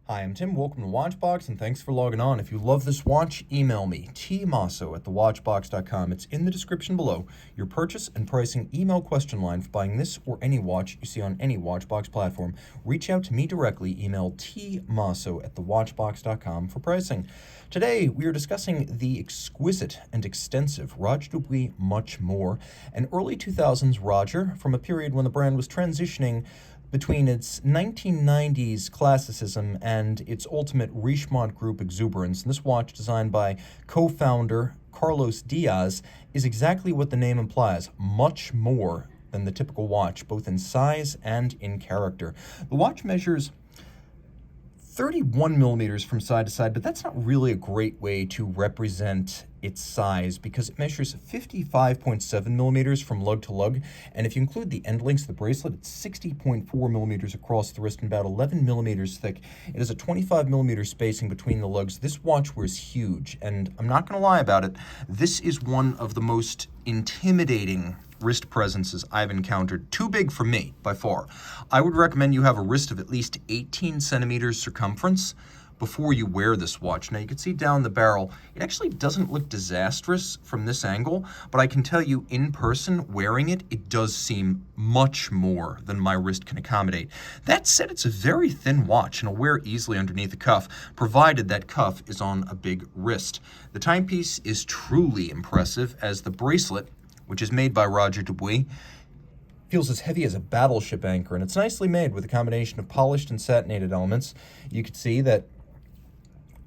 Hi, I'm Tim. Welcome to Watchbox, and thanks for logging on. If you love this watch, email me, tmosso@thewatchbox.com. It's in the description below. Your purchase and pricing email question line for buying this or any watch you see on any Watchbox platform. Reach out to me directly. Email tmosso@thewatchbox.com for pricing. Today, we are discussing the exquisite and extensive Roger Dubuis Much More, an early 2000s Roger from a period when the brand was transitioning between its 1990s classicism and its ultimate Richemont Group exuberance. And this watch, designed by co-founder Carlos Diaz, is exactly what the name implies, much more than the typical watch, both in size and in character. The watch measures 31 millimeters from side to side, but that's not really a great way to represent its size because it measures 55.7 millimeters from lug to lug, and if you include the end links of the bracelet, it's 60.4 millimeters across the wrist and about 11 millimeters thick. It has a 25 millimeter spacing between the lugs. This watch wears huge, and I'm not going to lie about it, this is one of the most intimidating wrist presences I've encountered. Too big for me, by far. I would recommend you have a wrist of at least 18 centimeters circumference before you wear this watch. Now you can see down the barrel, it actually doesn't look disastrous from this angle, but I can tell you in person, wearing it, it does seem much more than my wrist can accommodate. That said, it's a very thin watch and will wear easily underneath the cuff, provided that cuff is on a big wrist. The timepiece is truly impressive, as the bracelet, which is made by Roger Dubuis, feels as heavy as a battleship anchor, and it's nicely made with a combination of polished and satinated elements. You can see that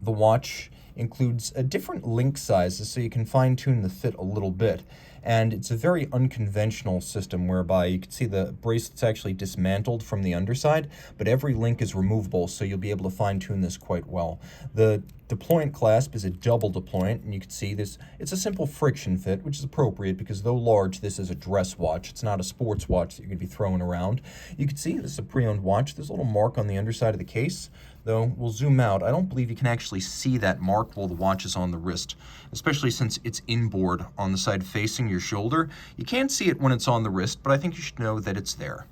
the watch includes different link sizes, so you can fine-tune the fit a little bit. And it's a very unconventional system whereby you can see the bracelet's actually dismantled from the underside, but every link is removable, so you'll be able to fine-tune this quite well. The deployant clasp is a double deployant, and you can see this. It's a simple friction fit, which is appropriate because though large, this is a dress watch. It's not a sports watch that you're going to be throwing around. You can see this is a pre-owned watch. There's a little mark on the underside of the case, though we'll zoom out. I don't believe you can actually see that mark while the watch is on the wrist, especially since it's inboard on the side facing your shoulder. You can't see it when it's on the wrist, but I think you should know that it's there.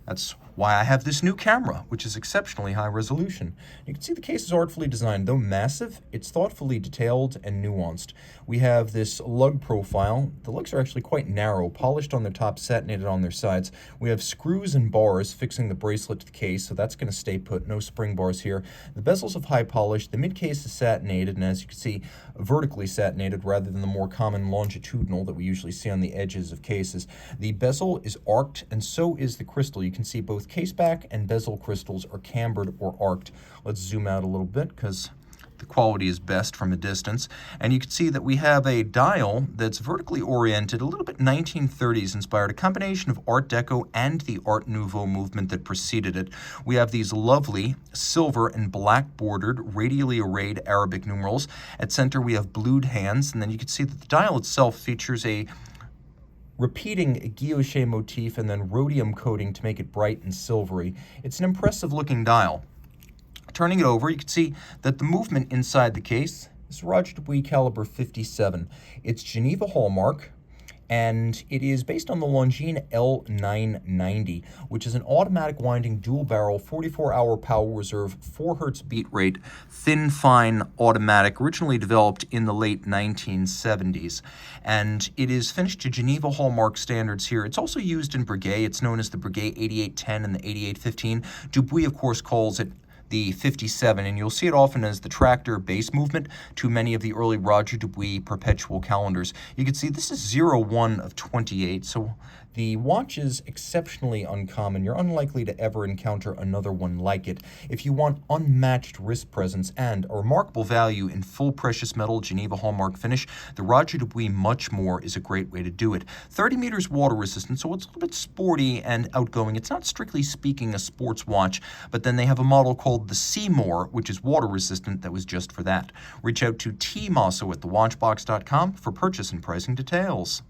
That's why I have this new camera, which is exceptionally high resolution. You can see the case is artfully designed. Though massive, it's thoughtfully detailed and nuanced. We have this lug profile. The lugs are actually quite narrow, polished on their top, satinated on their sides. We have screws and bars fixing the bracelet to the case, so that's going to stay put. No spring bars here. The bezels have high polish. The mid-case is satinated, and as you can see, vertically satinated rather than the more common longitudinal that we usually see on the edges of cases. The bezel is arced, and so is the crystal. You can see both caseback and bezel crystals are cambered or arced. Let's zoom out a little bit because the quality is best from a distance. And you can see that we have a dial that's vertically oriented, a little bit 1930s inspired, a combination of Art Deco and the Art Nouveau movement that preceded it. We have these lovely silver and black bordered, radially arrayed Arabic numerals. At center, we have blued hands, and then you can see that the dial itself features a repeating guilloche motif and then rhodium coating to make it bright and silvery. It's an impressive looking dial. Turning it over, you can see that the movement inside the case is Roger Dubuis caliber 57. It's Geneva hallmark, and it is based on the Longines L990, which is an automatic winding dual-barrel, 44-hour power reserve, 4 Hz beat rate, thin, fine automatic, originally developed in the late 1970s. And it is finished to Geneva hallmark standards here. It's also used in Breguet. It's known as the Breguet 8810 and the 8815. Dubuis, of course, calls it the 57, and you'll see it often as the tractor base movement to many of the early Roger Dubuis perpetual calendars. You can see this is 01 of 28, so the watch is exceptionally uncommon. You're unlikely to ever encounter another one like it. If you want unmatched wrist presence and a remarkable value in full precious metal Geneva hallmark finish, the Roger Dubuis Much More is a great way to do it. 30 meters water resistant, so it's a little bit sporty and outgoing. It's not strictly speaking a sports watch, but then they have a model called the Seymour, which is water resistant, that was just for that. Reach out to Team Mosso at thewatchbox.com for purchase and pricing details.